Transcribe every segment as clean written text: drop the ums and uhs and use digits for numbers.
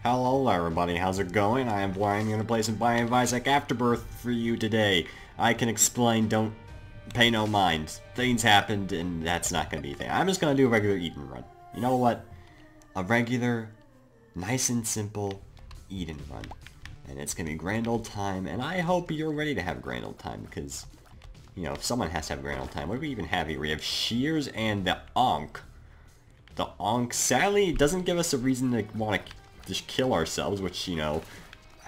Hello everybody, how's it going? I am Brian, going to play some Commentary of Afterbirth for you today. I can explain, don't pay no mind. Things happened and that's not going to be a thing. I'm just going to do a regular eat and run. You know what? A regular, nice and simple eat and run. And it's going to be grand old time, and I hope you're ready to have grand old time because, you know, someone has to have grand old time. What do we even have here? We have Shears and the Ankh. The Ankh, sadly, doesn't give us a reason to want to just kill ourselves, which, you know,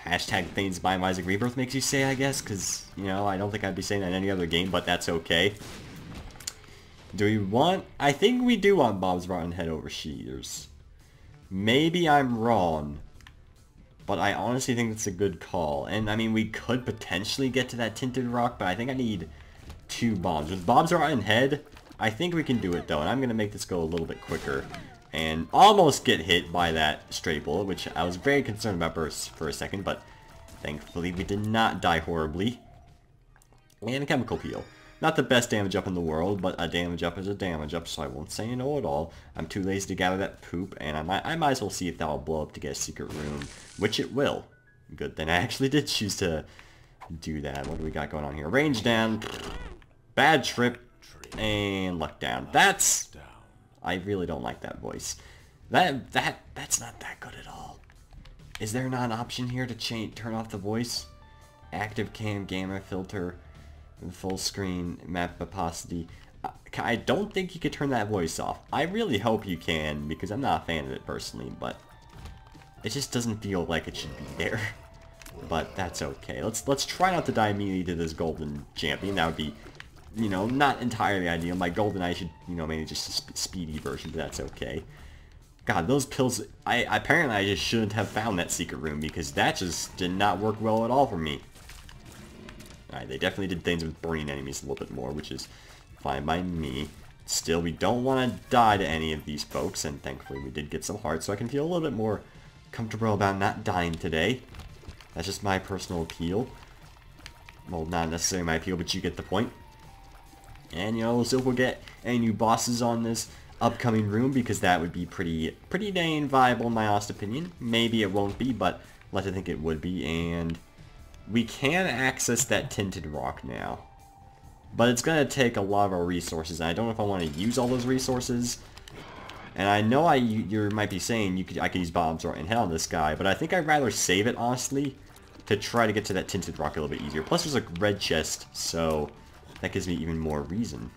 hashtag things by Isaac Rebirth makes you say, I guess, because, you know, I don't think I'd be saying that in any other game, but that's okay. Do we want... I think we do want Bob's Rotten Head over Shears. Maybe I'm wrong, but I honestly think it's a good call. And, I mean, we could potentially get to that Tinted Rock, but I think I need 2 bombs. With Bob's Rotten Head, I think we can do it, though, and I'm going to make this go a little bit quicker. And almost get hit by that stray bullet, which I was very concerned about for a second, but thankfully we did not die horribly. And a chemical peel. Not the best damage up in the world, but a damage up is a damage up, so I won't say no at all. I'm too lazy to gather that poop, and I might as well see if that will blow up to get a secret room, which it will. Good, then I actually did choose to do that. What do we got going on here? Range down, bad trip, and luck down. That's... I really don't like that voice. That's not that good at all. Is there not an option here to turn off the voice? Active cam, gamma filter, full screen, map opacity. I don't think you could turn that voice off. I really hope you can, because I'm not a fan of it personally, but it just doesn't feel like it should be there. But that's okay. Let's try not to die immediately to this golden champion. That would be, you know, not entirely ideal. My golden eye should, you know, maybe just a speedy version, but that's okay. God, those pills, apparently I just shouldn't have found that secret room because that just did not work well at all for me. Alright, they definitely did things with burning enemies a little bit more, which is fine by me. Still, we don't want to die to any of these folks, and thankfully we did get some hearts, so I can feel a little bit more comfortable about not dying today. That's just my personal appeal. Well, not necessarily my appeal, but you get the point. And, you know, so if we'll get any new bosses on this upcoming room, because that would be pretty dang viable in my honest opinion. Maybe it won't be, but I'd like to think it would be. And we can access that Tinted Rock now. But it's going to take a lot of our resources, and I don't know if I want to use all those resources. And I know you might be saying I could use Bob's Rotten Head on this guy, but I think I'd rather save it, honestly, to try to get to that Tinted Rock a little bit easier. Plus, there's a red chest, so that gives me even more reason.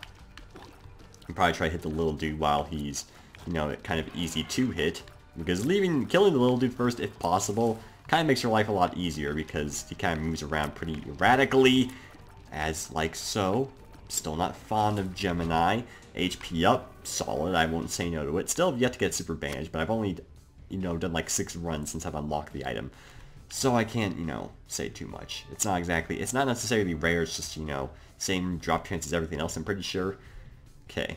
I'll probably try to hit the little dude while he's, you know, kind of easy to hit. Because killing the little dude first, if possible, kind of makes your life a lot easier because he kind of moves around pretty erratically, as like so. Still not fond of Gemini. HP up, solid, I won't say no to it. Still have yet to get Super Bandage, but I've only, you know, done like 6 runs since I've unlocked the item. So I can't, you know, say too much. It's not necessarily rare, it's just, you know, same drop chance as everything else, I'm pretty sure. Okay.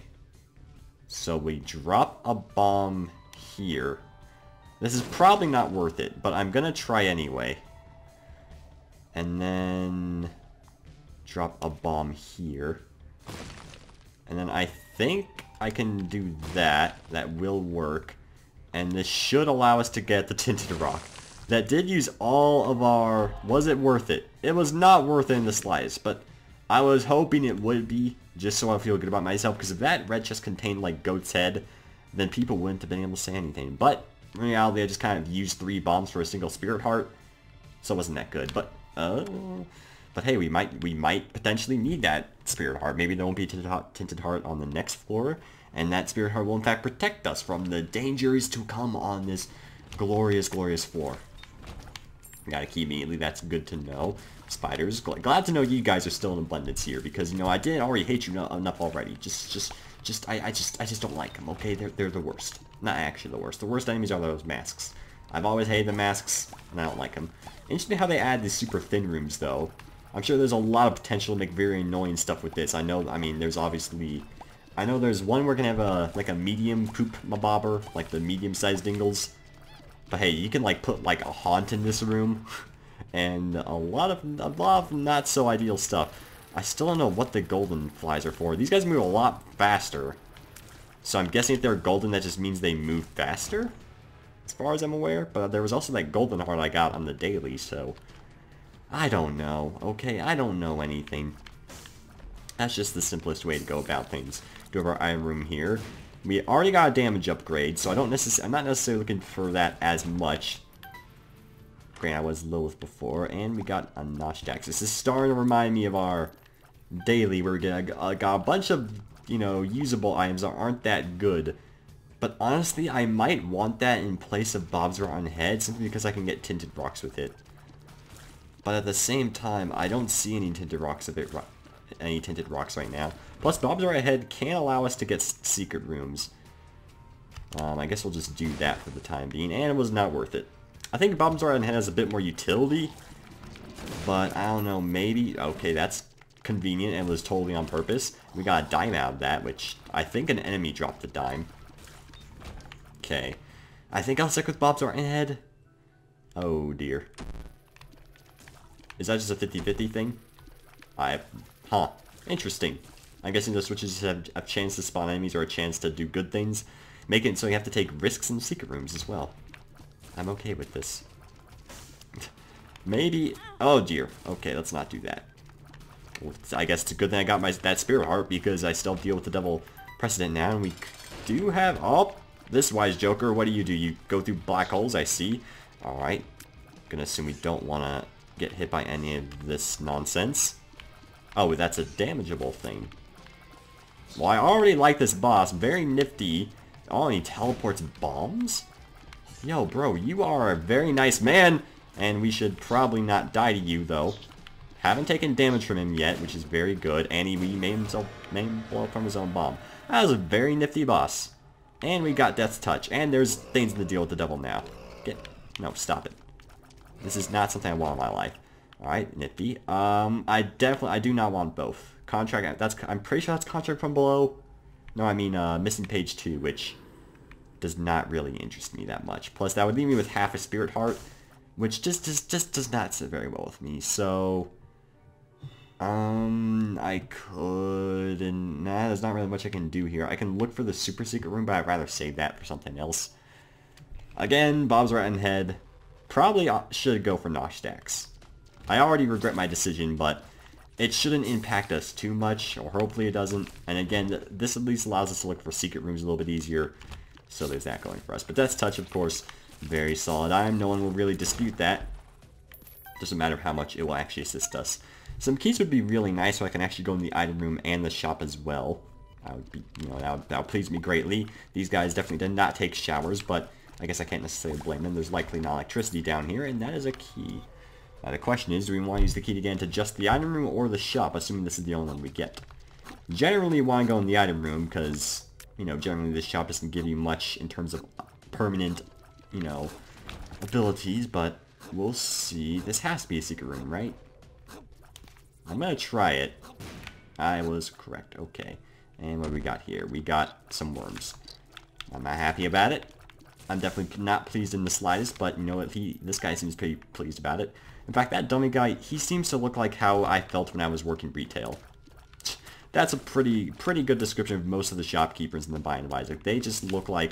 So we drop a bomb here. This is probably not worth it, but I'm gonna try anyway. And then drop a bomb here. And then I think I can do that. That will work. And this should allow us to get the Tinted Rock. That did use all of our... Was it worth it? It was not worth it in the slightest, but I was hoping it would be, just so I feel good about myself, because if that red chest contained, like, Goat's Head, then people wouldn't have been able to say anything. But, in reality, I just kind of used 3 bombs for a single Spirit Heart, so it wasn't that good. But hey, we might potentially need that Spirit Heart. Maybe there won't be a Tinted Heart on the next floor, and that Spirit Heart will, in fact, protect us from the dangers to come on this glorious, glorious floor. Got a key immediately, that's good to know. Spiders, glad to know you guys are still in abundance here, because, you know, I didn't already hate you enough already. I just don't like them, okay? They're the worst. Not actually the worst. The worst enemies are those masks. I've always hated the masks, and I don't like them. Interesting how they add these super thin rooms, though. I'm sure there's a lot of potential to make very annoying stuff with this. I mean, there's obviously... I know there's one we're gonna have like a medium poop mabobber, like the medium-sized dingles. But hey, you can like put like a haunt in this room, and a lot of not so ideal stuff. I still don't know what the golden flies are for. These guys move a lot faster, so I'm guessing if they're golden, that just means they move faster. as far as I'm aware. But there was also that golden heart I got on the daily, so I don't know. Okay, I don't know anything. That's just the simplest way to go about things. Do have our item room here. We already got a damage upgrade, so I'm not necessarily looking for that as much. Granted, I was Lilith before, and we got a Noshtax. This is starting to remind me of our daily, where we got a bunch of, you know, usable items that aren't that good. But honestly, I might want that in place of Bob's Rotten Head, simply because I can get tinted rocks with it. But at the same time, I don't see any tinted rocks right now. Plus, Bob's Rotten Head can allow us to get secret rooms. I guess we'll just do that for the time being, and it was not worth it. I think Bob's Rotten Head has a bit more utility, but I don't know, maybe. Okay, that's convenient and was totally on purpose. We got a dime out of that, which I think an enemy dropped a dime. Okay, I think I'll stick with Bob's Rotten Head. Oh dear. Is that just a 50-50 thing? Huh. Interesting. I'm guessing the switches have a chance to spawn enemies or a chance to do good things. Make it so you have to take risks in secret rooms as well. I'm okay with this. Maybe... Oh dear. Okay, let's not do that. Well, I guess it's a good thing I got that spirit heart, because I still deal with the devil precedent now, and we do have... Oh! This wise joker, what do? You go through black holes, I see. Alright. Gonna assume we don't want to get hit by any of this nonsense. Oh, that's a damageable thing. Well, I already like this boss. Very nifty. Oh, and he teleports bombs? Yo, bro, you are a very nice man. And we should probably not die to you, though. Haven't taken damage from him yet, which is very good. And he made him blow up from his own bomb. That was a very nifty boss. And we got Death's Touch. And there's things to deal with the devil now. No, stop it. This is not something I want in my life. Alright, nifty. I do not want both. Contract, I'm pretty sure that's contract from below. No, I mean, missing page 2, which does not really interest me that much. Plus, that would leave me with half a spirit heart, which just does not sit very well with me. So, I could, and nah, there's not really much I can do here. I can look for the super secret room, but I'd rather save that for something else. Again, Bob's Rotten Head. Probably should go for Noshtax. I already regret my decision, but it shouldn't impact us too much, or hopefully it doesn't. And again, this at least allows us to look for secret rooms a little bit easier, so there's that going for us. But Death's Touch, of course, very solid item. No one will really dispute that. Doesn't matter how much it will actually assist us. Some keys would be really nice, so I can actually go in the item room and the shop as well. That would be, you know, that would please me greatly. These guys definitely did not take showers, but I guess I can't necessarily blame them. There's likely no electricity down here, and that is a key. Now the question is, do we want to use the key to get into just the item room or the shop, assuming this is the only one we get? Generally, you want to go in the item room, because, you know, generally the shop doesn't give you much in terms of permanent, you know, abilities, but we'll see. This has to be a secret room, right? I'm going to try it. I was correct. Okay. And what do we got here? We got some worms. I'm not happy about it. I'm definitely not pleased in the slightest, but you know what? This guy seems pretty pleased about it. In fact, that dummy guy, he seems to look like how I felt when I was working retail. That's a pretty good description of most of the shopkeepers in the Binding of Isaac. They just look like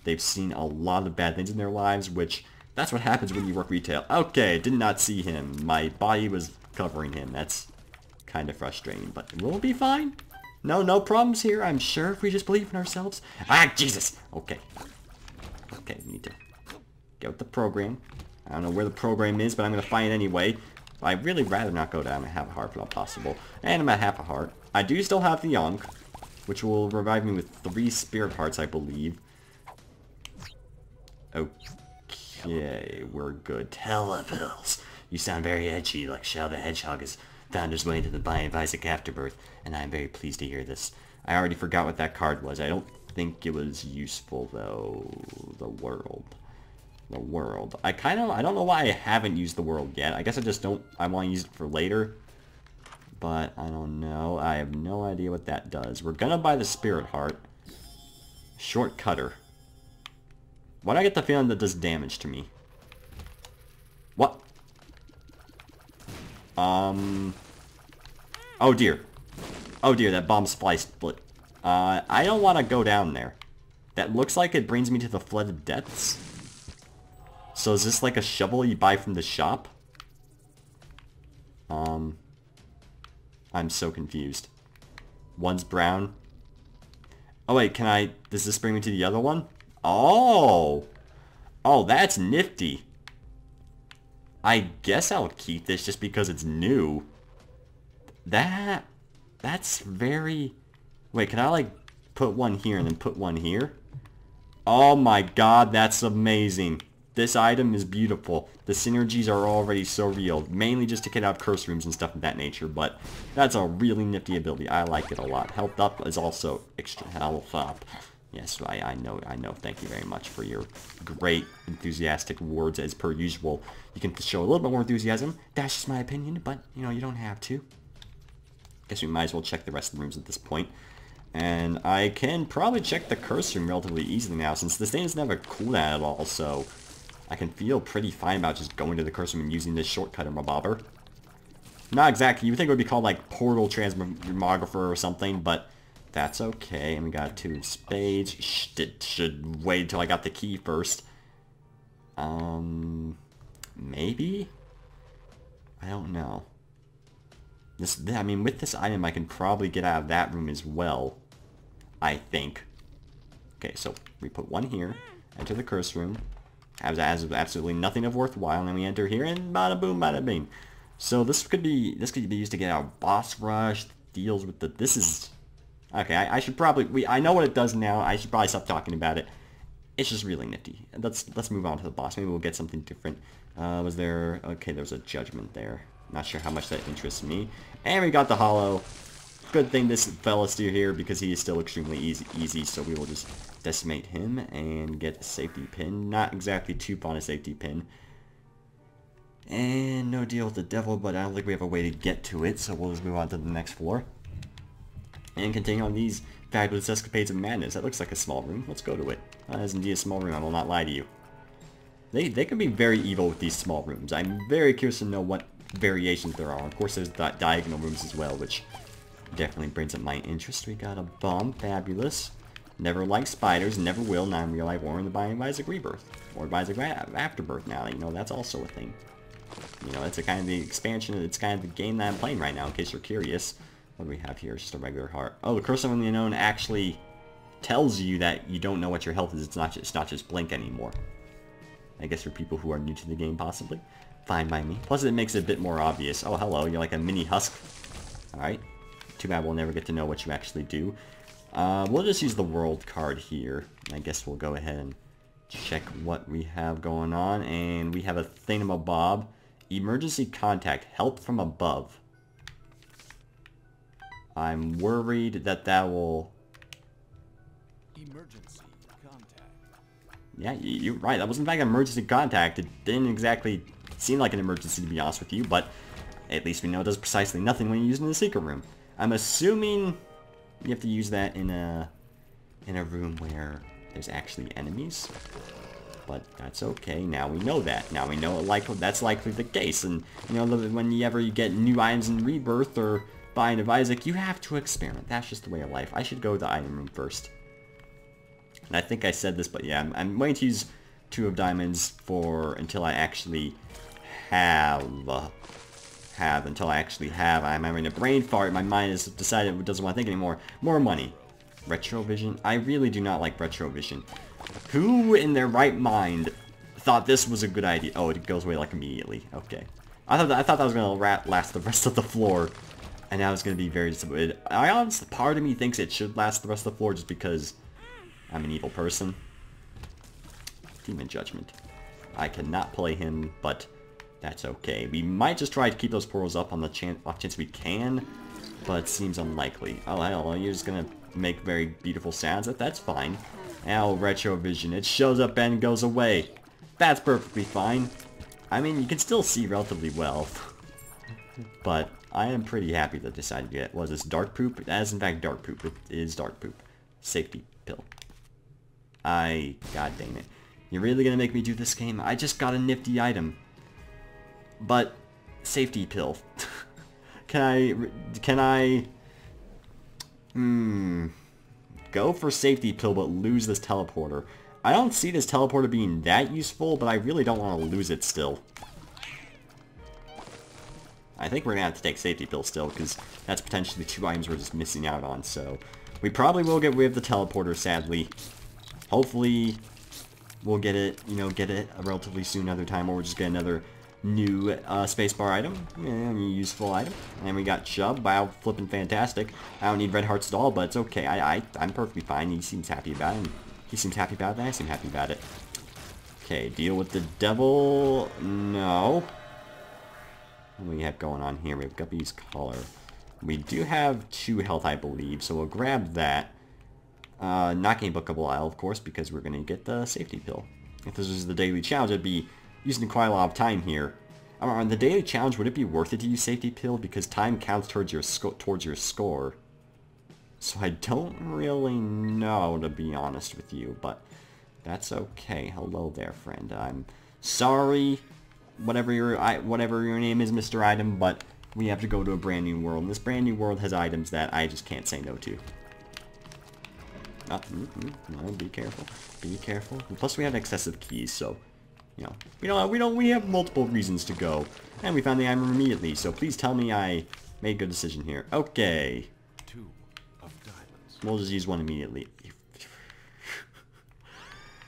they've seen a lot of bad things in their lives, which that's what happens when you work retail. Okay, did not see him. My body was covering him. That's kind of frustrating, but we'll be fine. No problems here, I'm sure, if we just believe in ourselves. Ah, Jesus! Okay. Okay, we need to get with the program. I don't know where the program is, but I'm going to find it anyway. I'd really rather not go down and have a heart if not possible. And I'm at half a heart. I do still have the Yonk, which will revive me with 3 spirit hearts, I believe. Okay, we're good. Telepills. You sound very edgy, like Shao the Hedgehog has found his way into the Binding of Isaac Afterbirth, and I'm very pleased to hear this. I already forgot what that card was. I don't think it was useful, though. The world. The world. I don't know why I haven't used the world yet. I guess I just don't... I want to use it for later. But, I don't know. I have no idea what that does. We're gonna buy the Spirit Heart. Short Cutter. Why do I get the feeling that does damage to me? What? Oh dear. Oh dear, that bomb supply split. I don't want to go down there. That looks like it brings me to the Flooded Depths. So is this like a shovel you buy from the shop? I'm so confused. One's brown. Oh wait, can I... Does this bring me to the other one? Oh! Oh, that's nifty. I guess I'll keep this just because it's new. That's very... Wait, can I like put one here and then put one here? Oh my god, that's amazing. This item is beautiful. The synergies are already so real. Mainly just to get out of curse rooms and stuff of that nature, but that's a really nifty ability. I like it a lot. Health up is also extra health up. Yes, I know. Thank you very much for your great enthusiastic words as per usual. You can show a little bit more enthusiasm. That's just my opinion, but you know, you don't have to. Guess we might as well check the rest of the rooms at this point. And I can probably check the curse room relatively easily now, since this thing doesn't have a cooldown at all, so I can feel pretty fine about just going to the curse room and using this shortcut in my bobber. Not exactly. You would think it would be called like Portal Transmographer or something, but that's okay. And we got 2 spades. Should wait until I got the key first. Maybe? I don't know. I mean, with this item, I can probably get out of that room as well. I think. Okay, so we put one here. Enter the curse room. Has absolutely nothing of worthwhile, and then we enter here, and bada boom, bada bing. So this could be used to get out boss rush. Deals with the... This is... Okay, I should probably... I know what it does now. I should probably stop talking about it. It's just really nifty. Let's move on to the boss. Maybe we'll get something different. Was there... Okay, there's a judgment there. Not sure how much that interests me. And we got the hollow. Good thing this fella's still here because he is still extremely easy, so we will just decimate him and get the safety pin. Not exactly too fond of safety pin. And no deal with the devil, but I don't think we have a way to get to it, so we'll just move on to the next floor. And continue on these fabulous escapades of madness. That looks like a small room. Let's go to it. That is indeed a small room, I will not lie to you. They can be very evil with these small rooms. I'm very curious to know what variations there are. Of course, there's diagonal rooms as well, which definitely brings up my interest. We got a bomb. Fabulous. Never liked spiders. Never will. Now in real life or in the Binding of Isaac Rebirth. Or Isaac Afterbirth now. You know, that's also a thing. You know, it's a kind of the expansion. It's kind of the game that I'm playing right now, in case you're curious. What do we have here? It's just a regular heart. Oh, the Curse of the Unknown actually tells you that you don't know what your health is. It's not just blink anymore. I guess for people who are new to the game, possibly. Fine by me. Plus, it makes it a bit more obvious. Oh, hello. You're like a mini husk. Alright. Too bad we'll never get to know what you actually do. We'll just use the world card here. I guess we'll go ahead and check what we have going on. And we have a thingamabob. Emergency contact. Help from above. I'm worried that will... Emergency contact. Yeah, you're right. That was in fact an emergency contact. It didn't exactly seem like an emergency, to be honest with you, but at least we know it does precisely nothing when you use it in the secret room. I'm assuming you have to use that in a room where there's actually enemies, but that's okay. Now we know that. Now we know that's likely the case, and you know, whenever you get new items in Rebirth or Binding of Isaac, you have to experiment. That's just the way of life. I should go to the item room first. And I think I said this, but yeah, I'm going to use 2 of diamonds until I actually have. I'm having a brain fart. My mind has decided it doesn't want to think anymore. More money. Retrovision. I really do not like retrovision. Who in their right mind thought this was a good idea? Oh, it goes away like immediately. Okay. I thought that was gonna last the rest of the floor, and now it's gonna be very disappointed. Part of me thinks it should last the rest of the floor just because I'm an evil person. Demon Judgment. I cannot play him, but that's okay. We might just try to keep those portals up on the off chance we can, but it seems unlikely. Oh, I don't know. You're just gonna make very beautiful sounds. That's fine. Now, retrovision. It shows up and goes away. That's perfectly fine. I mean, you can still see relatively well, but I am pretty happy that I decided to get, was this dark poop? That is in fact dark poop. It is dark poop. Safety pill. God dang it. You're really gonna make me do this game? I just got a nifty item. But, safety pill. Can I... Go for safety pill but lose this teleporter? I don't see this teleporter being that useful, but I really don't want to lose it still. I think we're going to have to take safety pill still, because that's potentially 2 items we're just missing out on, so... We probably will get rid of the teleporter, sadly. Hopefully, we'll get it, get it relatively soon another time, or we'll just get another new spacebar item, new useful item. And we got Chubb. Wow, flipping fantastic. I don't need red hearts at all, but it's okay. I'm perfectly fine. He seems happy about it. He seems happy about it, and I seem happy about it. Okay, deal with the devil. No. What do we have going on here? We have Guppy's Collar. We do have 2 health, I believe, so we'll grab that. Not getting bookable Isle, of course, because we're going to get the safety pill. If this was the daily challenge, I'd be using quite a lot of time here. On the daily challenge, would it be worth it to use safety pill? Because time counts towards your score. So I don't really know, to be honest with you, but that's okay. Hello there, friend. I'm sorry, whatever your name is, Mr. Item, but we have to go to a brand new world. And this brand new world has items that I just can't say no to. Oh, no, be careful. Be careful. And plus, we have excessive keys, so we have multiple reasons to go, and we found the item immediately. So please tell me I made a good decision here. Okay. 2 of diamonds. We'll just use 1 immediately.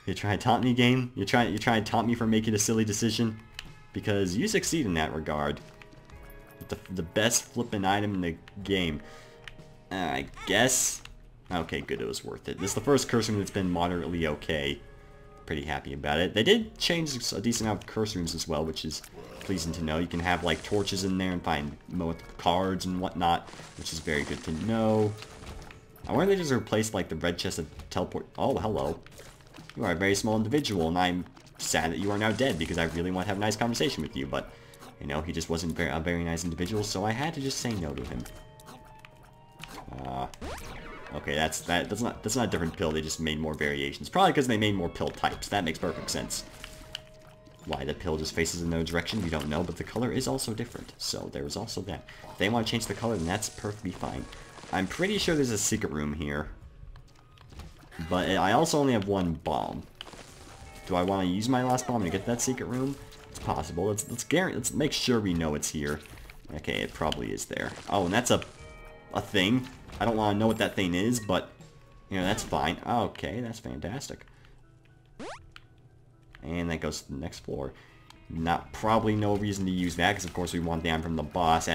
You trying to taunt me, game? You trying to taunt me for making a silly decision? Because you succeed in that regard. The best flipping item in the game. I guess. Okay, good. It was worth it. This is the first curse room that's been moderately okay. Pretty happy about it. They did change a decent amount of curse rooms as well, which is pleasing to know. You can have like torches in there and find cards and whatnot, which is very good to know. I wonder if they just replaced like the red chest of teleport. Oh, hello. You are a very small individual, and I'm sad that you are now dead because I really want to have a nice conversation with you, but he just wasn't a very nice individual, so I had to just say no to him. Okay, that's not a different pill. They just made more variations. Probably because they made more pill types. That makes perfect sense. Why the pill just faces in no direction, we don't know, but the color is also different. So there is also that. If they want to change the color, then that's perfectly fine. I'm pretty sure there's a secret room here, but I also only have 1 bomb. Do I want to use my last bomb to get to that secret room? It's possible. Let's make sure we know it's here. Okay, it probably is there. Oh, and that's a thing. I don't want to know what that thing is, but that's fine. Okay, that's fantastic. And that goes to the next floor. Probably no reason to use that, because of course we want the item from the boss,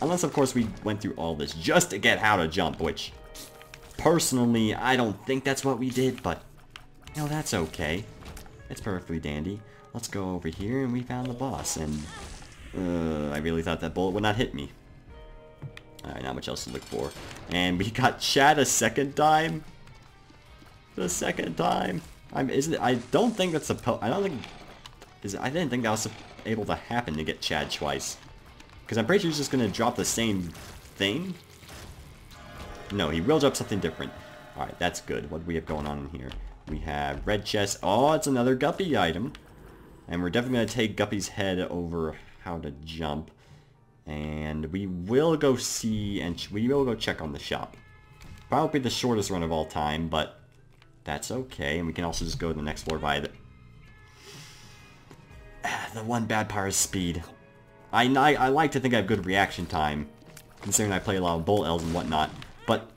unless of course we went through all this just to get how to jump, which personally I don't think that's what we did, but that's okay. It's perfectly dandy. Let's go over here, and we found the boss, and I really thought that bullet would not hit me. Alright, not much else to look for. And we got Chad a second time. The second time. I don't think that's supposed. I didn't think that was able to happen to get Chad twice. Because I'm pretty sure he's just gonna drop the same thing. No, he will drop something different. Alright, that's good. What do we have going on in here? We have red chest. Oh, it's another Guppy item. And we're definitely gonna take Guppy's head over how to jump. And we will go see, and we will go check on the shop. Probably the shortest run of all time, but that's okay. And we can also just go to the next floor by the one bad part is speed. I like to think I have good reaction time, considering I play a lot of Bolt Elves and whatnot. But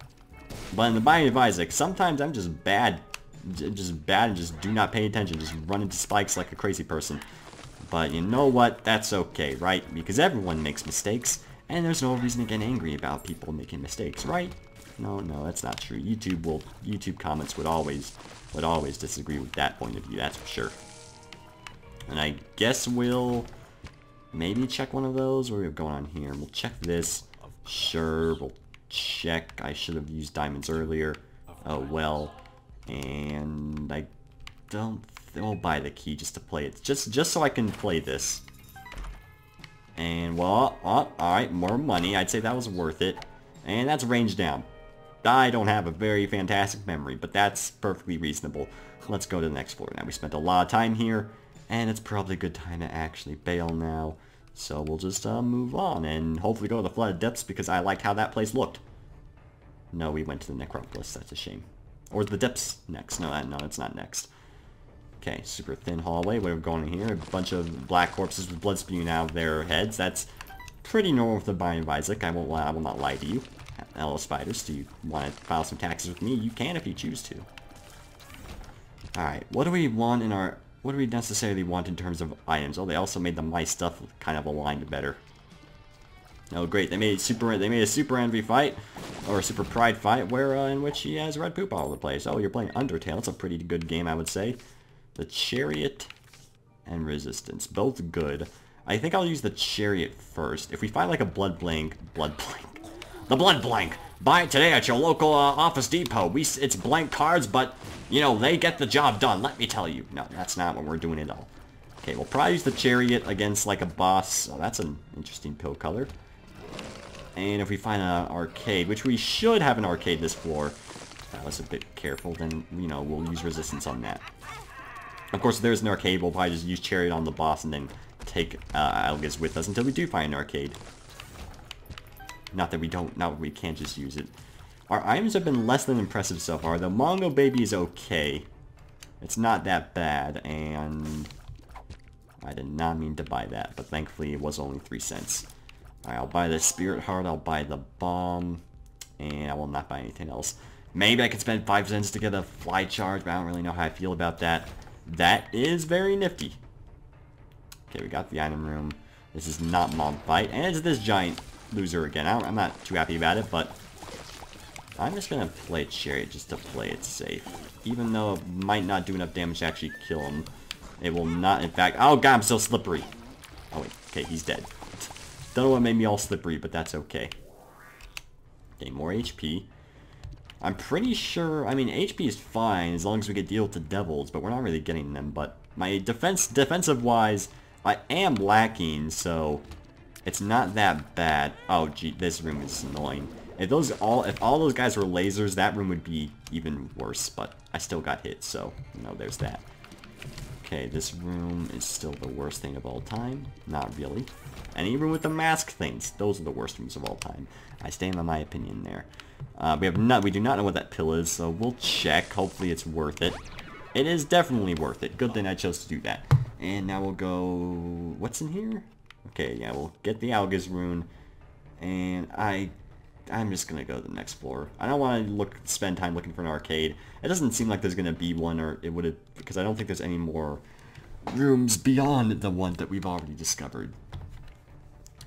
in the Binding of Isaac, sometimes I'm just bad. And just do not pay attention. Just run into spikes like a crazy person. But you know what? That's okay, right? Because everyone makes mistakes, and there's no reason to get angry about people making mistakes, right? No, that's not true. YouTube comments would always disagree with that point of view. That's for sure. And I guess we'll maybe check one of those. What do we have going on here? We'll check this. Sure, we'll check. I should have used diamonds earlier. Oh well. And I don't. We'll buy the key just to play it, just so I can play this. And well, all right, more money. I'd say that was worth it. And that's range down. I don't have a very fantastic memory, but that's perfectly reasonable. Let's go to the next floor. Now we spent a lot of time here, and it's probably a good time to actually bail now. So we'll just move on and hopefully go to the Flooded Depths because I liked how that place looked. No, we went to the Necropolis. That's a shame. Or the Depths next. No, it's not next. Okay, super thin hallway. What are we going in here? A bunch of black corpses with blood spewing out of their heads. That's pretty normal with the Binding of Isaac. I will not lie to you. Hello, spiders. Do you want to file some taxes with me? You can if you choose to. Alright, what do we want in our... What do we necessarily want in terms of items? Oh, they also made the mice stuff kind of aligned better. Oh, great. They made a super envy fight, or a super pride fight, where in which he has red poop all over the place. Oh, you're playing Undertale. That's a pretty good game, I would say. The Chariot and Resistance. Both good. I think I'll use the Chariot first. If we find like a the Blood Blank. Buy it today at your local Office Depot. It's blank cards, but, you know, they get the job done, let me tell you. No, that's not what we're doing at all. Okay, we'll probably use the Chariot against like a boss. Oh, that's an interesting pill color. And if we find an arcade, which we should have an arcade this floor, if I was a bit careful, then, you know, we'll use Resistance on that. Of course, if there's an arcade, we'll probably just use Chariot on the boss and then take Algas with us until we do find an arcade. Not that we can't just use it. Our items have been less than impressive so far. The Mongo Baby is okay. It's not that bad, and I did not mean to buy that, but thankfully it was only 3 cents. Alright, I'll buy the Spirit Heart, I'll buy the Bomb, and I will not buy anything else. Maybe I could spend 5 cents to get a Fly Charge, but I don't really know how I feel about that. That is very nifty. Okay, we got the item room. This is not Mom Fight, and it's this giant loser again. I'm not too happy about it, but I'm just gonna play Chariot just to play it safe. Even though it might not do enough damage to actually kill him. It will not, in fact... Oh god, I'm so slippery. Oh wait, okay, he's dead. Don't know what made me all slippery, but that's okay. Okay, more HP. I'm pretty sure... I mean, HP is fine as long as we get deal to devils, but we're not really getting them. But my defensive-wise, I am lacking, so it's not that bad. Oh, gee, this room is annoying. If all those guys were lasers, that room would be even worse, but I still got hit, so, you know, there's that. Okay, this room is still the worst thing of all time. Not really. And even with the mask things, those are the worst rooms of all time. I stand on my opinion there. We do not know what that pill is, so we'll check. Hopefully it's worth it. It is definitely worth it. Good thing I chose to do that. And now we'll go... What's in here? Okay, yeah, we'll get the Algas rune. And I'm just gonna go to the next floor. I don't want to spend time looking for an arcade. It doesn't seem like there's gonna be one, or it would have, because I don't think there's any more rooms beyond the one that we've already discovered.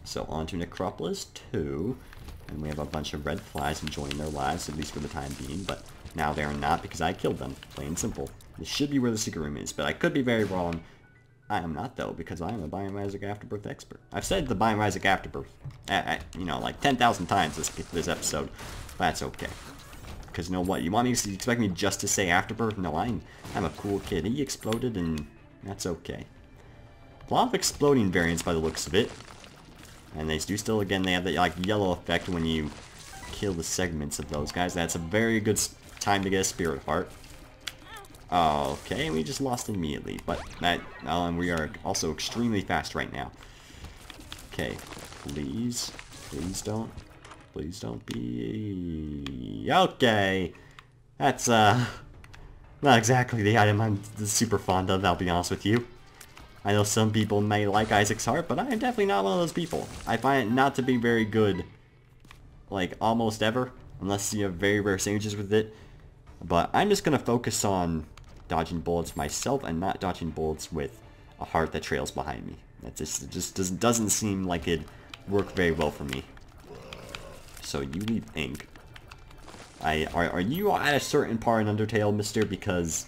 So on to Necropolis 2, and we have a bunch of red flies enjoying their lives, at least for the time being, but now they are not because I killed them, plain and simple. This should be where the secret room is, but I could be very wrong. I am not, though, because I am a Binding of Isaac Afterbirth expert. I've said the Binding of Isaac Afterbirth, you know, like 10,000 times this episode. That's okay. Because you know what? You expect me just to say Afterbirth? No, I'm a cool kid. He exploded, and that's okay. A lot of exploding variants by the looks of it. And they do still, again, they have that like yellow effect when you kill the segments of those guys. That's a very good time to get a Spirit Heart. Okay, we just lost immediately, but that, and we are also extremely fast right now. Okay, please don't be... Okay, that's, not exactly the item I'm super fond of, I'll be honest with you. I know some people may like Isaac's Heart, but I am definitely not one of those people. I find it not to be very good, like, almost ever, unless you have very rare sandwiches with it. But I'm just gonna focus on dodging bullets myself and not dodging bullets with a heart that trails behind me. That just doesn't seem like it'd work very well for me. So you leave ink. Are you at a certain part in Undertale, mister? Because,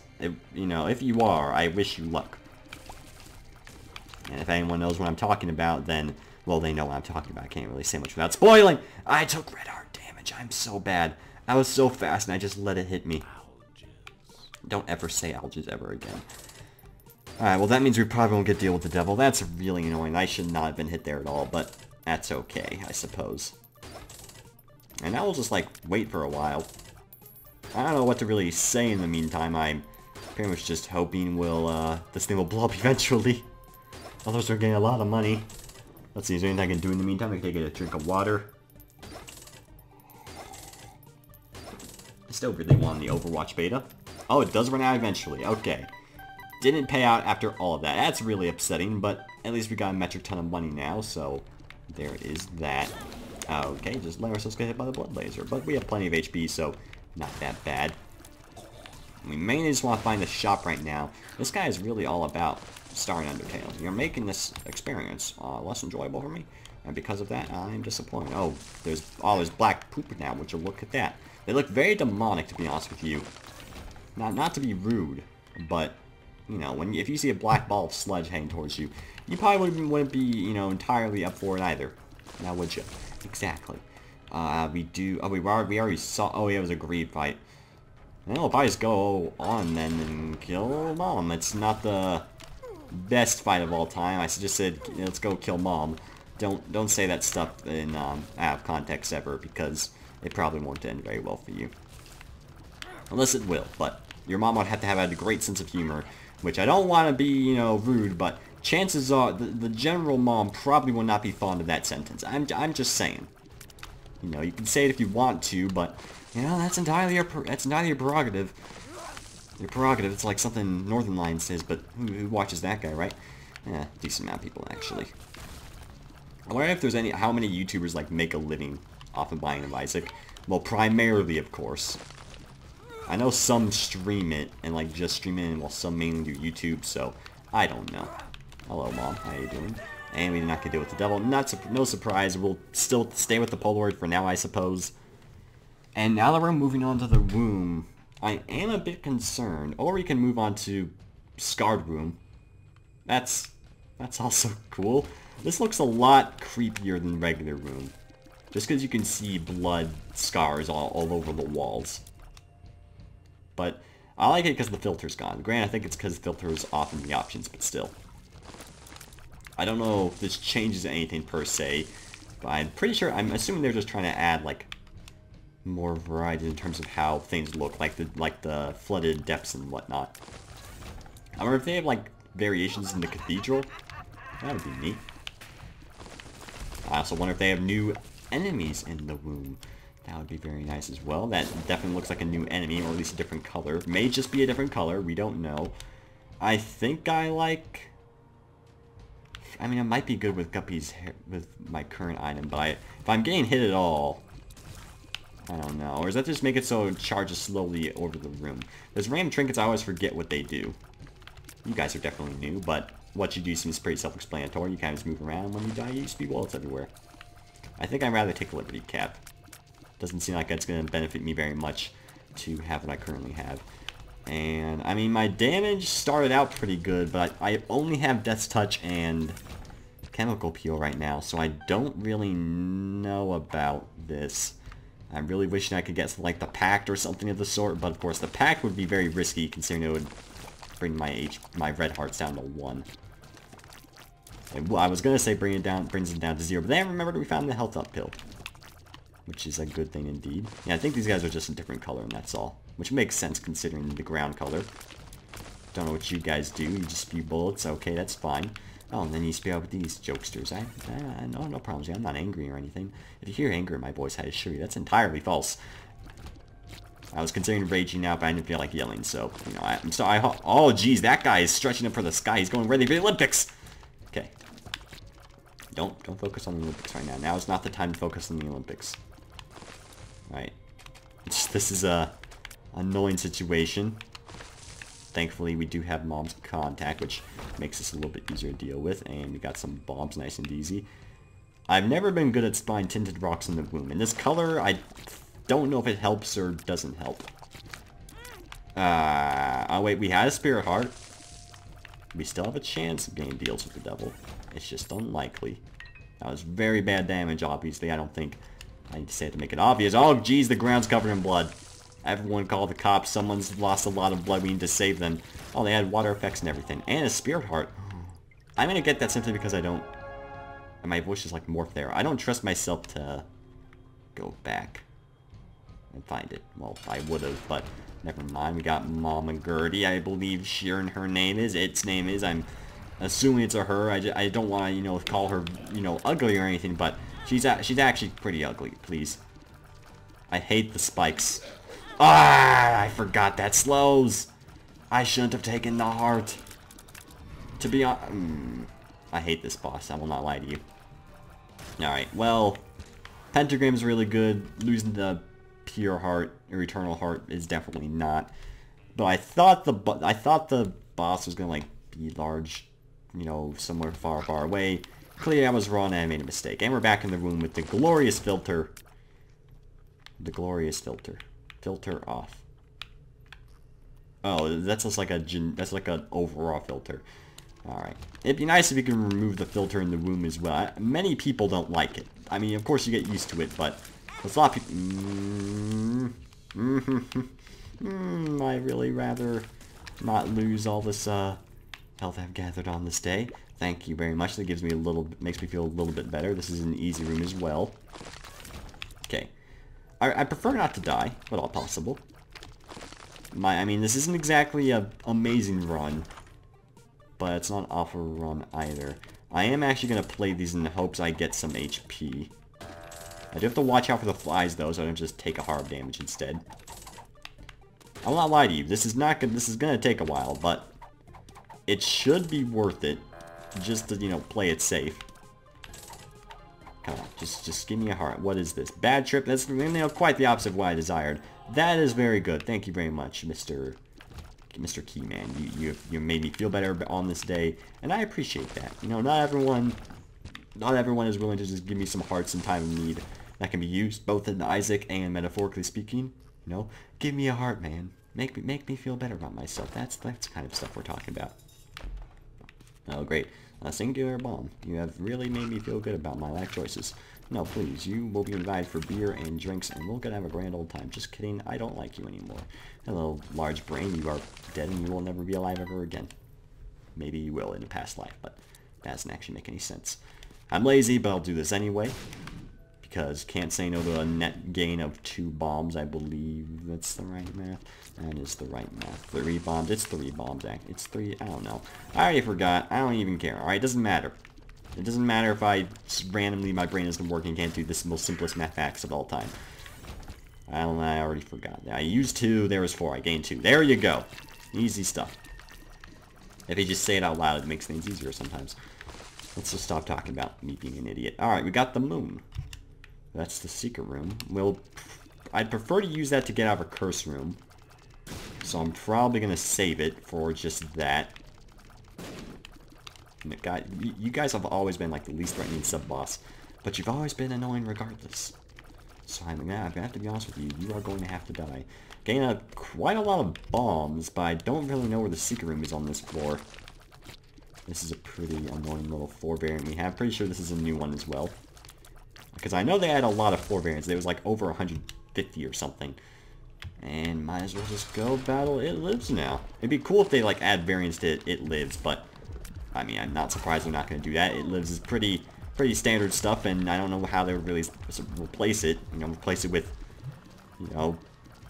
you know, if you are, I wish you luck. And if anyone knows what I'm talking about, then, well, they know what I'm talking about. I can't really say much without spoiling. I took red heart damage. I'm so bad. I was so fast and I just let it hit me. Don't ever say algae ever again. Alright, well that means we probably won't get deal with the devil. That's really annoying. I should not have been hit there at all, but that's okay, I suppose. And now we'll just, like, wait for a while. I don't know what to really say in the meantime. I'm pretty much just hoping this thing will blow up eventually. Others are getting a lot of money. Let's see, is there anything I can do in the meantime? I can get a drink of water. I still really want the Overwatch beta. Oh, it does run out eventually. Okay. didn't pay out after all of that. That's really upsetting, but at least we got a metric ton of money now, so there is that. Okay, just let ourselves get hit by the blood laser, but we have plenty of HP, so not that bad. We mainly just want to find the shop right now. This guy is really all about starring Undertale. You're making this experience less enjoyable for me, and because of that, I'm disappointed. Oh, there's black poop now, would you look at that. They look very demonic, to be honest with you. Not to be rude, but, you know, if you see a black ball of sludge heading towards you, you probably wouldn't be, you know, entirely up for it either. Now would you? Exactly. We already saw, oh yeah, it was a greed fight. Well, if I just go on then and kill Mom, it's not the best fight of all time. I just said, let's go kill Mom. Don't say that stuff in out of context ever, because it probably won't end very well for you. Unless it will, but your mom would have to have a great sense of humor, which I don't want to be, you know, rude, but chances are the general mom probably will not be fond of that sentence. I'm just saying. You know, you can say it if you want to, but you know, that's entirely your prerogative. Your prerogative. It's like something Northern Lion says, but who watches that guy, right? Yeah, decent amount of people actually. I wonder if there's how many YouTubers like make a living off of buying of Isaac. Well, primarily, of course. I know some stream it and like just stream it, while some mainly do YouTube. So I don't know. Hello, Mom. How you doing? And we did not get to deal with the devil. No surprise. We'll still stay with the Polaroid for now, I suppose. And now that we're moving on to the womb, I am a bit concerned. Or we can move on to Scarred Womb. That's also cool. This looks a lot creepier than regular womb. Just because you can see blood scars all over the walls. But I like it because the filter's gone. Granted, I think it's because the filter is off in the options, but still. I don't know if this changes anything per se, but I'm assuming they're just trying to add like more variety in terms of how things look, like the flooded depths and whatnot. I wonder if they have like variations in the cathedral. That would be neat. I also wonder if they have new enemies in the womb. That would be very nice as well. That definitely looks like a new enemy, or at least a different color. May just be a different color. We don't know. I think I mean, I might be good with Guppy's hair, with my current item, but if I'm getting hit at all, I don't know. Or does that just make it so it charges slowly over the room? Those random trinkets, I always forget what they do. You guys are definitely new, but what you do seems pretty self-explanatory. You kind of just move around. When you die, you speed bullets everywhere. I think I'd rather take a Liberty Cap. Doesn't seem like that's going to benefit me very much to have what I currently have. And, I mean, my damage started out pretty good, but I only have Death's Touch and Chemical Peel right now, so I don't really know about this. I'm really wishing I could get like the Pact or something of the sort, but of course the Pact would be very risky considering it would bring my red hearts down to 1. And, well, I was gonna say brings it down to 0, but then I remembered we found the health up pill, which is a good thing indeed. Yeah, I think these guys are just a different color, and that's all, which makes sense considering the ground color. Don't know what you guys do. You just spew bullets. Okay, that's fine. Oh, and then you spew out with these jokesters. No problems here. I'm not angry or anything. If you hear anger in my voice, I assure you that's entirely false. I was considering raging out, but I didn't feel like yelling, so, you know, I'm sorry. Oh, geez, that guy is stretching up for the sky. He's going ready for the Olympics. Okay. Don't focus on the Olympics right now. Now is not the time to focus on the Olympics. Right. This is a annoying situation. Thankfully, we do have Mom's contact, which makes this a little bit easier to deal with, and we got some bombs nice and easy. I've never been good at spotting tinted rocks in the womb, and this color, I don't know if it helps or doesn't help. Oh wait, we had a Spirit Heart. We still have a chance of getting deals with the devil. It's just unlikely. That was very bad damage, obviously. I don't think I need to say it to make it obvious. Oh, geez, the ground's covered in blood. Everyone call the cops. Someone's lost a lot of blood. We need to save them. Oh, they had water effects and everything. And a Spirit Heart. I'm going to get that simply because I don't... And my voice is like morphed there. I don't trust myself to go back and find it. Well, I would have, but never mind. We got Mama Gertie, I believe her name is. Its name is. I'm assuming it's a her. I don't want to, you know, call her, you know, ugly or anything, but she's actually pretty ugly, please. I hate the spikes. Ah, I forgot that slows. I shouldn't have taken the heart. To be honest, I hate this boss. I will not lie to you. Alright, well, Pentagram's really good. Losing the pure heart or eternal heart is definitely not. But I thought the boss was gonna like be large, you know, somewhere far, far away. Clearly, I was wrong and I made a mistake. And we're back in the room with the glorious filter. The glorious filter. Filter off. Oh, that's just like that's like an overall filter. Alright. It'd be nice if you can remove the filter in the room as well. Many people don't like it. I mean, of course you get used to it, but there's a lot of people... I'd really rather not lose all this health I've gathered on this day. Thank you very much. That gives me makes me feel a little bit better. This is an easy room as well. Okay. I prefer not to die, but all possible. I mean, this isn't exactly an amazing run, but it's not an awful run either. I am actually going to play these in the hopes I get some HP. I do have to watch out for the flies, though, so I don't just take a hard damage instead. I will not lie to you. This is not good. This is going to take a while, but it should be worth it just to, you know, play it safe. Come on, just give me a heart. What is this? Bad trip? That's, you know, quite the opposite of what I desired. That is very good. Thank you very much, Mr. Keyman. You made me feel better on this day, and I appreciate that. You know, not everyone is willing to just give me some hearts in time of need that can be used, both in Isaac and metaphorically speaking. You know, give me a heart, man. Make me feel better about myself. That's the kind of stuff we're talking about. Oh, great. A singular bomb. You have really made me feel good about my life choices. No, please, you will be invited for beer and drinks, and we're gonna have a grand old time. Just kidding, I don't like you anymore. Hello, large brain, you are dead and you will never be alive ever again. Maybe you will in a past life, but that doesn't actually make any sense. I'm lazy, but I'll do this anyway. Because can't say no to a net gain of 2 bombs, I believe that's the right math. That is the right math. 3 bombs, it's 3 bombs, it's 3, I don't know. I already forgot, I don't even care, alright, it doesn't matter. It doesn't matter if I randomly, my brain isn't working, can't do this most simplest mathematics of all time. I already forgot. I used 2, there was 4, I gained 2. There you go. Easy stuff. If you just say it out loud, it makes things easier sometimes. Let's just stop talking about me being an idiot. Alright, we got the moon. That's the secret room. I'd prefer to use that to get out of a curse room. So I'm probably going to save it for just that. You guys have always been like the least threatening sub-boss. But you've always been annoying regardless. So I'm gonna have to be honest with you. You are going to have to die. Gain quite a lot of bombs, but I don't really know where the secret room is on this floor. This is a pretty annoying little floor variant we have. Pretty sure this is a new one as well. Because I know they had a lot of floor variants. There was like over 150 or something. And might as well just go battle It Lives now. It'd be cool if they like add variants to It Lives, but I mean, I'm not surprised they're not going to do that. It Lives is pretty standard stuff, and I don't know how they would really replace it. You know, replace it with, you know,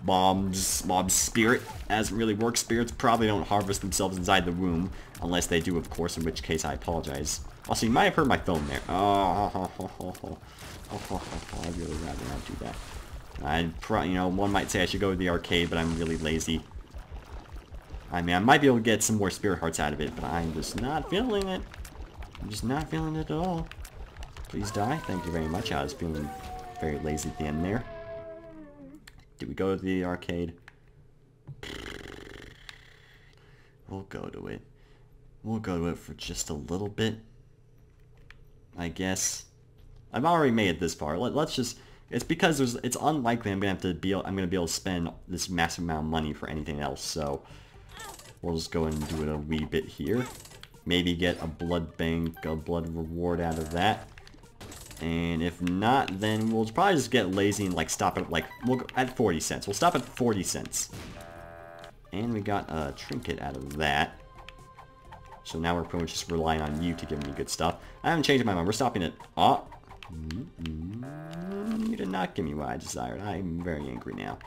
Mob's spirit. Hasn't really worked. Spirits probably don't harvest themselves inside the room, unless they do, of course, in which case I apologize. Also, you might have heard my phone there. I'd really rather not do that. You know, one might say I should go to the arcade, but I'm really lazy. I mean, I might be able to get some more spirit hearts out of it, but I'm just not feeling it. I'm just not feeling it at all. Please die. Thank you very much. I was feeling very lazy at the end there. Did we go to the arcade? We'll go to it. We'll go to it for just a little bit, I guess. I've already made it this far. Let's just. It's because it's unlikely I'm gonna be able to spend this massive amount of money for anything else. So we'll just go and do it a wee bit here. Maybe get a blood bank, a blood reward out of that. And if not, then we'll probably just get lazy and like stop at like we'll go at 40 cents. We'll stop at 40 cents. And we got a trinket out of that. So now we're pretty much just relying on you to give me good stuff. I haven't changed my mind. We're stopping at... Oh. You did not give me what I desired. I'm very angry now.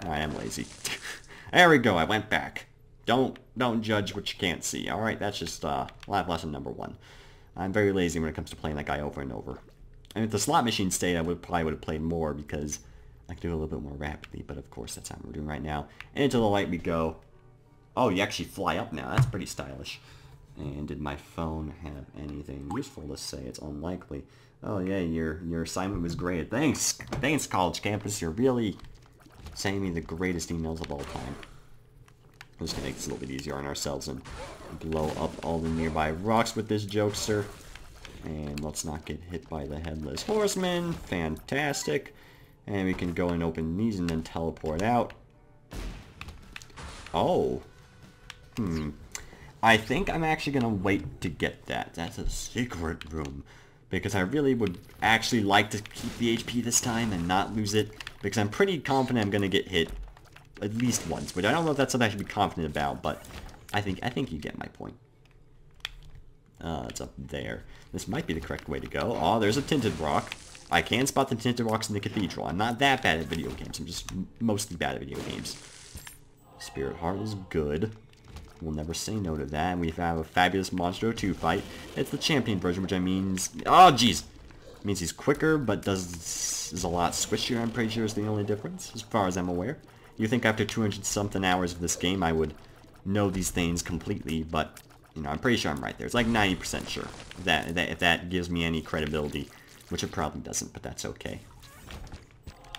Alright, I'm lazy. There we go. I went back. Don't judge what you can't see. Alright, that's just life lesson number 1. I'm very lazy when it comes to playing that guy over and over. And if the slot machine stayed, I probably would have played more because I could do it a little bit more rapidly. But of course, that's not what we're doing right now. And into the light we go. Oh, you actually fly up now. That's pretty stylish. And did my phone have anything useful to say? It's unlikely. Oh yeah, your assignment was great. Thanks, college campus. You're really sending me the greatest emails of all time. I'm just gonna make this a little bit easier on ourselves and blow up all the nearby rocks with this jokester. And let's not get hit by the headless horseman. Fantastic. And we can go and open these and then teleport out. Oh. I think I'm actually gonna wait to get that. That's a secret room. Because I really would actually like to keep the HP this time and not lose it. Because I'm pretty confident I'm gonna get hit at least once. But I don't know if that's something I should be confident about, but I think you get my point. It's up there. This might be the correct way to go. Oh, there's a tinted rock. I can spot the tinted rocks in the cathedral. I'm not that bad at video games. I'm just mostly bad at video games. Spirit Heart is good. We'll never say no to that. And we have a fabulous Monstro 2 fight. It's the champion version, which I means... Oh, jeez! Means he's quicker, but is a lot squishier, I'm pretty sure is the only difference, as far as I'm aware. You think after 200-something hours of this game, I would know these things completely, but... You know, I'm pretty sure I'm right there. It's like 90% sure. If that gives me any credibility. Which it probably doesn't, but that's okay.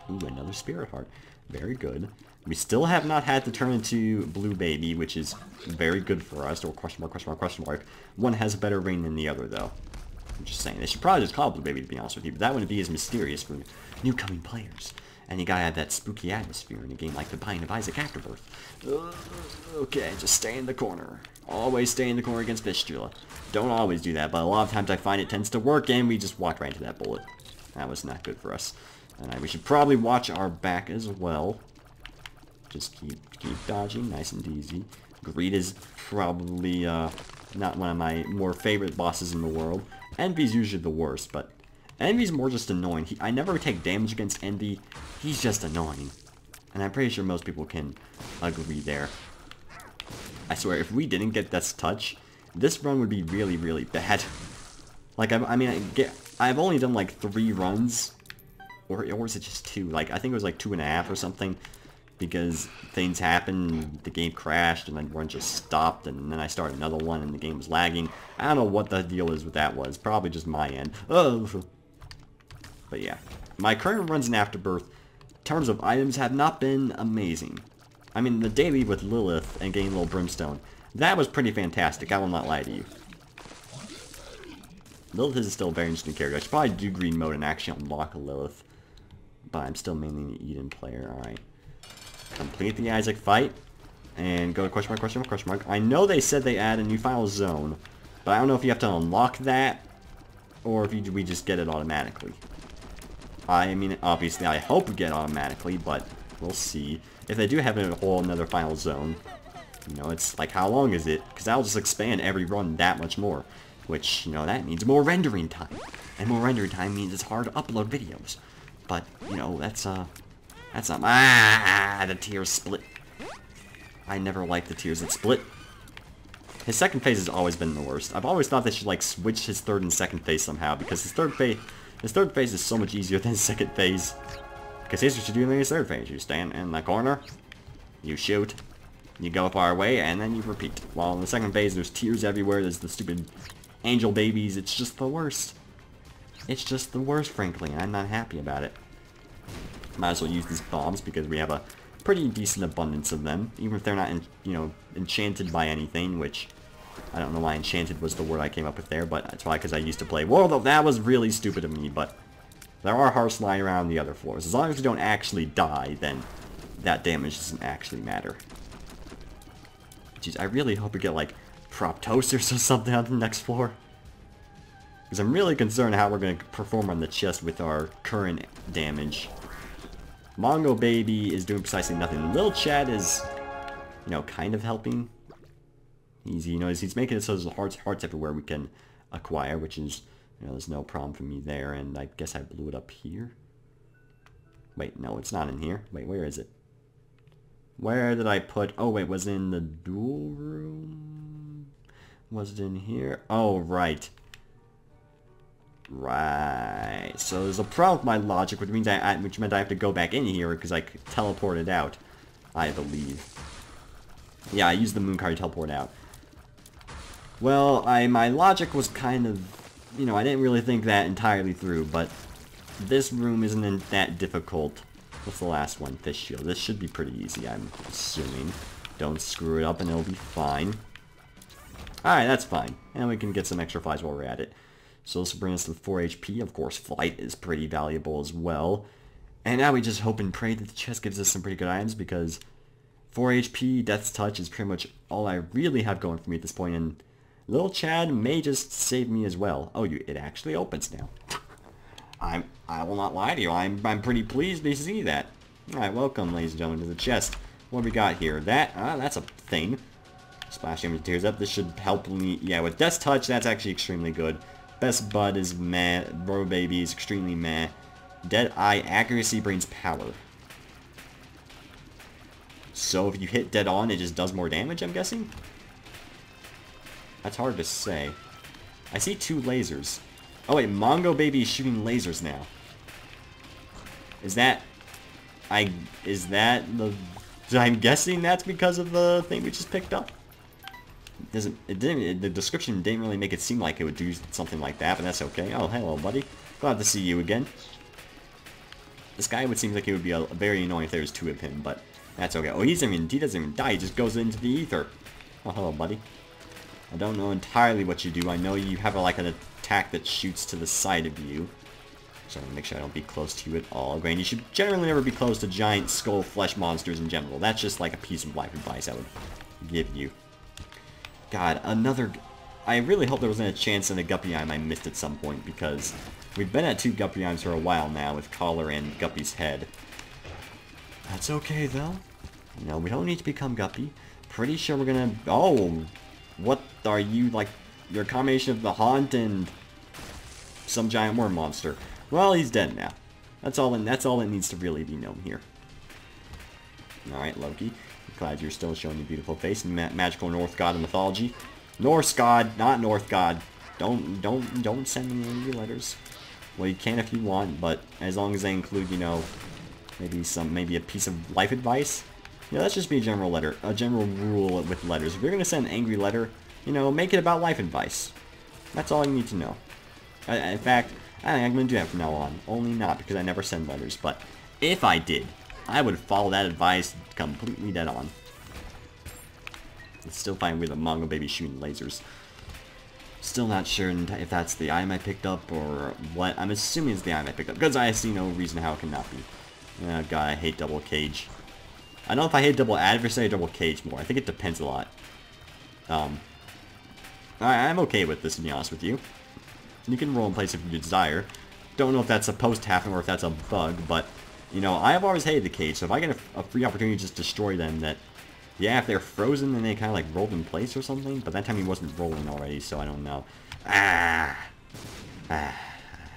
Ooh, another Spirit Heart. Very good. We still have not had to turn into Blue Baby, which is very good for us. Or question mark, question mark, question mark. One has a better ring than the other, though. I'm just saying. They should probably just call it Blue Baby, to be honest with you. But that wouldn't be as mysterious for new coming players. And you gotta have that spooky atmosphere in a game like The Binding of Isaac Afterbirth. Okay, just stay in the corner. Always stay in the corner against Fistula. Don't always do that, but a lot of times I find it tends to work, and we just walked right into that bullet. That was not good for us. And we should probably watch our back as well. Just keep dodging, nice and easy. Greed is probably not one of my more favorite bosses in the world. Envy's usually the worst, but Envy's more just annoying. I never take damage against Envy. He's just annoying. And I'm pretty sure most people can agree there. I swear, if we didn't get this touch, this run would be really, really bad. Like, I've only done like 3 runs. Or is it just 2? Like, I think it was like 2.5 or something. Because things happened, the game crashed, and then one just stopped, and then I started another one, and the game was lagging. I don't know what the deal is with that was. Probably just my end. Oh. But yeah. My current runs in Afterbirth, in terms of items, have not been amazing. I mean, the daily with Lilith and getting a little brimstone, that was pretty fantastic, I will not lie to you. Lilith is still a very interesting character. I should probably do green mode and actually unlock a Lilith. But I'm still mainly an Eden player, alright. Complete the Isaac fight. And go to question mark, question mark, question mark. I know they said they add a new final zone. But I don't know if you have to unlock that. Or if we just get it automatically. I mean, obviously, I hope we get it automatically, but we'll see. If they do have a whole another final zone, you know, it's like, how long is it? Because that'll just expand every run that much more. Which, you know, that means more rendering time. And more rendering time means it's hard to upload videos. But, you know, that's not... the tears split. I never liked the tears that split. His second phase has always been the worst. I've always thought they should, like, switch his third and second phase somehow, because his third phase is so much easier than his second phase. Because here's what you do in his third phase. You stand in the corner, you shoot, you go far away, and then you repeat. While in the second phase, there's tears everywhere, there's the stupid angel babies. It's just the worst. It's just the worst, frankly, and I'm not happy about it. Might as well use these bombs, because we have a pretty decent abundance of them, even if they're not, you know, enchanted by anything, which I don't know why enchanted was the word I came up with there, but that's probably because I used to play World of... That was really stupid of me, but there are hearts lying around the other floors. As long as we don't actually die, then that damage doesn't actually matter. Jeez, I really hope we get, like, Proptosis or something on the next floor. Because I'm really concerned how we're going to perform on the chest with our current damage. Mongo Baby is doing precisely nothing. Lil Chad is, you know, kind of helping. Easy, you know, he's making it so there's hearts everywhere we can acquire, which is, you know, there's no problem for me there. And I guess I blew it up here. Wait, no, it's not in here. Wait, where is it? Where did I put... Oh, wait, was it in the duel room? Was it in here? Oh, right. Right. So there's a problem with my logic, which means which meant I have to go back in here because I teleported out, I believe. Yeah, I used the moon card to teleport out. Well, my logic was kind of, you know, I didn't really think that entirely through, but this room isn't that difficult. What's the last one? Fish shield. This should be pretty easy, I'm assuming. Don't screw it up and it'll be fine. Alright, that's fine. And we can get some extra flies while we're at it. So this will bring us to 4 HP. Of course, flight is pretty valuable as well. And now we just hope and pray that the chest gives us some pretty good items, because 4 HP, Death's Touch is pretty much all I really have going for me at this point, and Little Chad may just save me as well. Oh, it actually opens now. I will not lie to you, I'm pretty pleased to see that. Alright, welcome, ladies and gentlemen, to the chest. What do we got here? That's a thing. Splash damage tears up. This should help me. Yeah, with Death's Touch, that's actually extremely good. Best Bud is meh. Bro Baby is extremely meh. Dead Eye accuracy brings power. So if you hit dead on, it just does more damage, I'm guessing? That's hard to say. I see 2 lasers. Oh wait, Mongo Baby is shooting lasers now. Is that the... I'm guessing that's because of the thing we just picked up? The description didn't really make it seem like it would do something like that, but that's okay. Oh, hello, buddy. Glad to see you again. This guy would seem like it would be very annoying if there was 2 of him, but that's okay. Oh, he doesn't even die. He just goes into the ether. Oh, hello, buddy. I don't know entirely what you do. I know you have like an attack that shoots to the side of you. So I'm gonna make sure I don't be close to you at all. Granted, you should generally never be close to giant skull flesh monsters in general. That's just like a piece of life advice I would give you. God, another... I really hope there wasn't a chance in a Guppy Ime I missed at some point, because we've been at 2 Guppy Imes for a while now, with Collar and Guppy's head. That's okay, though. No, we don't need to become Guppy. Pretty sure we're gonna... Oh! What are you, like... You're a combination of the Haunt and... some giant worm monster. Well, he's dead now. That's all that needs to really be known here. Alright, Loki. Glad you're still showing your beautiful face in magical North God of mythology. Norse God, not North God. Don't send me angry letters. Well, you can if you want, but as long as they include, you know, maybe a piece of life advice. Yeah, let's just be a general rule with letters. If you're gonna send an angry letter, you know, make it about life advice. That's all you need to know. In fact, I think I'm gonna do that from now on. Only not because I never send letters, but if I did, I would follow that advice completely dead on. It's still fine with a Mongo Baby shooting lasers. Still not sure if that's the item I picked up or what. I'm assuming it's the item I picked up, because I see no reason how it cannot be. Oh god, I hate double cage. I don't know if I hate double adversary or double cage more. I think it depends a lot. I'm okay with this, to be honest with you. You can roll in place if you desire. Don't know if that's supposed to happen or if that's a bug, but, you know, I have always hated the cage, so if I get a free opportunity to just destroy them, that, yeah, if they're frozen, then they kind of, like, rolled in place or something, but that time he wasn't rolling already, so I don't know.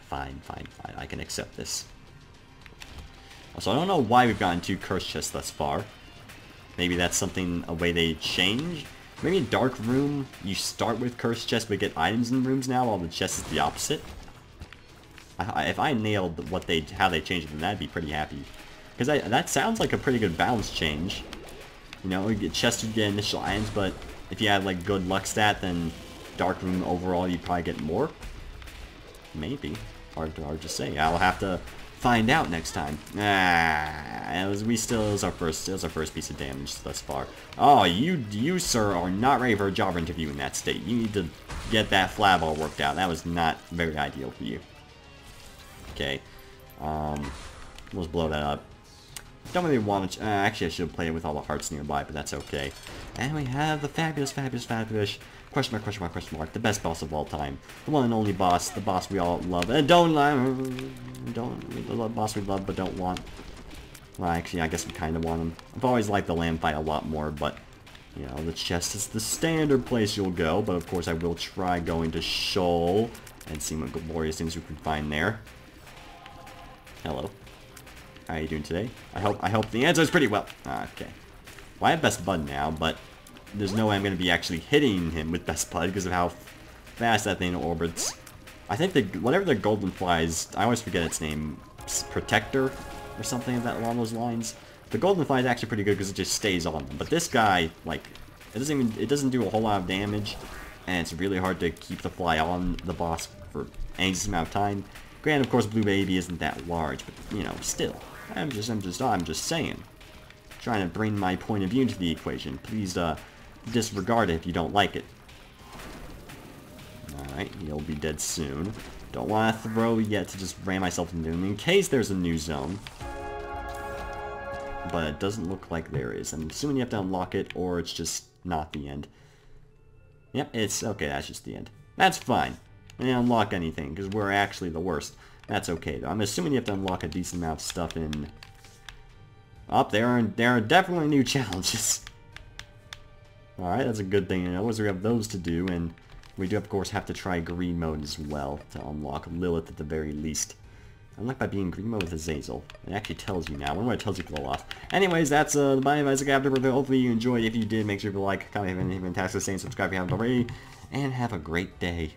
Fine, I can accept this. So I don't know why we've gotten 2 curse chests thus far. Maybe that's something, a way they changed? Maybe in Dark Room, you start with cursed chests but get items in rooms now, while the chest is the opposite. If I nailed how they changed it, then I'd be pretty happy. Because that sounds like a pretty good balance change. You know, you get chests, you get initial items, but if you had like good luck stat, then Dark Room overall you'd probably get more. Maybe. Hard to say. I'll have to find out next time. It was our first piece of damage thus far. Oh, you sir are not ready for a job interview in that state. You need to get that flab all worked out. That was not very ideal for you. Okay, let's blow that up. Don't really want to. Actually, I should have played it with all the hearts nearby, but that's okay. And we have the fabulous question mark, the best boss of all time, the one and only boss, the boss we all love, and the boss we love but don't want. Well, actually, I guess we kind of want him. I've always liked the lamb fight a lot more, but you know, the chest is the standard place you'll go. But of course, I will try going to Shoal and seeing what glorious things we can find there. Hello. How are you doing today? I hope the answer is pretty well. Okay. Well, I have Best Bud now, but there's no way I'm going to be actually hitting him with Best Bud because of how fast that thing orbits. I think whatever the golden flies, I always forget its name, Protector or something along those lines. The golden fly is actually pretty good because it just stays on them. But this guy, like, it doesn't do a whole lot of damage. and it's really hard to keep the fly on the boss for any decent amount of time. Granted, of course, Blue Baby isn't that large, but, you know, still. I'm just saying. Trying to bring my point of view into the equation. Please, disregard it if you don't like it. Alright, he'll be dead soon. Don't want to throw yet to just ram myself into him in case there's a new zone. But it doesn't look like there is. I'm assuming you have to unlock it, or it's just not the end. Yep, it's... okay, that's just the end. That's fine. I didn't unlock anything, because we're actually the worst. That's okay, though. I'm assuming you have to unlock a decent amount of stuff in... oh, there are definitely new challenges. Alright, that's a good thing to know, as we have those to do, and we do, of course, have to try green mode as well, to unlock Lilith at the very least. Unlock by being green mode with Azazel. It actually tells you now. I wonder what it tells you for the loss. Anyways, that's the Binding of Isaac Afterbirth. Hopefully you enjoyed. If you did, make sure to like, comment, if anything fantastic, say, and subscribe if you haven't already. And have a great day.